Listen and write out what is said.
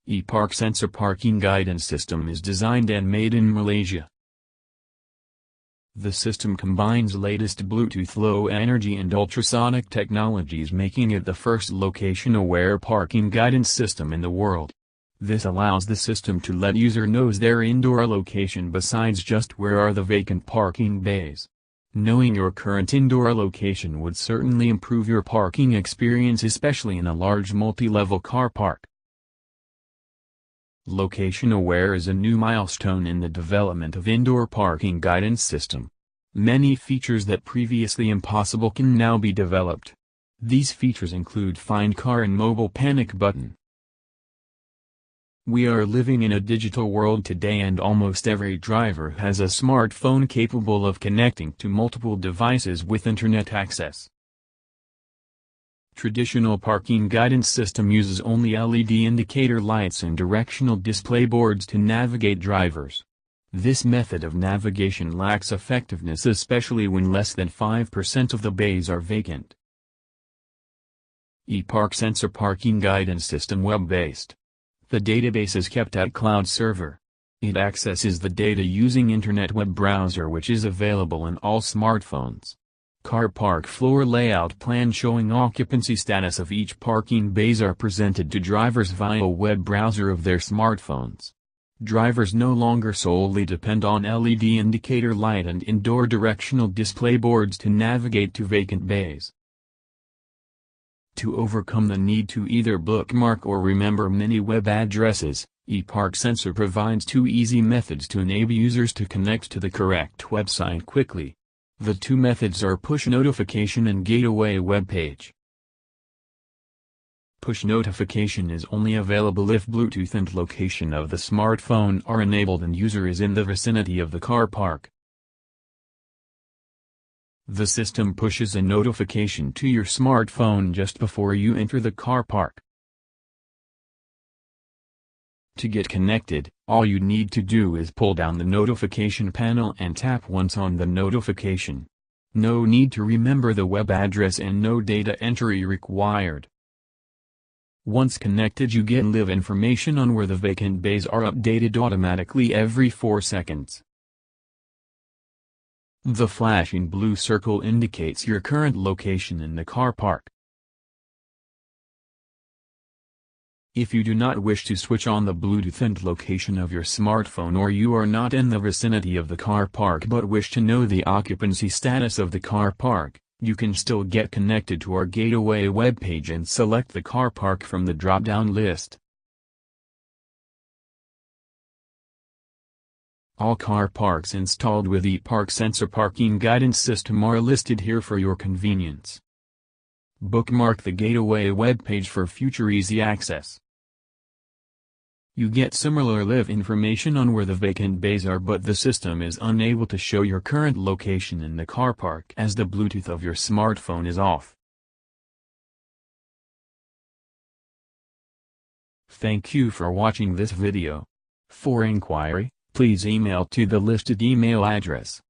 ePark Sensor Parking Guidance System is designed and made in Malaysia. The system combines latest Bluetooth Low Energy and ultrasonic technologies, making it the first location-aware parking guidance system in the world. This allows the system to let user knows their indoor location besides just where are the vacant parking bays. Knowing your current indoor location would certainly improve your parking experience, especially in a large multi-level car park. Location Aware is a new milestone in the development of indoor parking guidance system. Many features that previously impossible can now be developed. These features include Find Car and Mobile Panic button. We are living in a digital world today, and almost every driver has a smartphone capable of connecting to multiple devices with internet access. Traditional parking guidance system uses only LED indicator lights and directional display boards to navigate drivers. This method of navigation lacks effectiveness, especially when less than 5% of the bays are vacant. ePark Sensor Parking Guidance System web-based. The database is kept at cloud server. It accesses the data using Internet web browser, which is available in all smartphones. Car park floor layout plan showing occupancy status of each parking bays are presented to drivers via web browser of their smartphones. Drivers no longer solely depend on LED indicator light and indoor directional display boards to navigate to vacant bays. To overcome the need to either bookmark or remember many web addresses, ePark Sensor provides two easy methods to enable users to connect to the correct website quickly. The two methods are push notification and gateway web page. Push notification is only available if Bluetooth and location of the smartphone are enabled and user is in the vicinity of the car park. The system pushes a notification to your smartphone just before you enter the car park. To get connected, all you need to do is pull down the notification panel and tap once on the notification. No need to remember the web address and no data entry required. Once connected, you get live information on where the vacant bays are, updated automatically every 4 seconds. The flashing blue circle indicates your current location in the car park. If you do not wish to switch on the Bluetooth and location of your smartphone, or you are not in the vicinity of the car park but wish to know the occupancy status of the car park, you can still get connected to our Gateway webpage and select the car park from the drop-down list. All car parks installed with ePark Sensor Parking Guidance System are listed here for your convenience. Bookmark the Gateway webpage for future easy access. You get similar live information on where the vacant bays are, but the system is unable to show your current location in the car park as the Bluetooth of your smartphone is off. Thank you for watching this video. For inquiry, please email to the listed email address.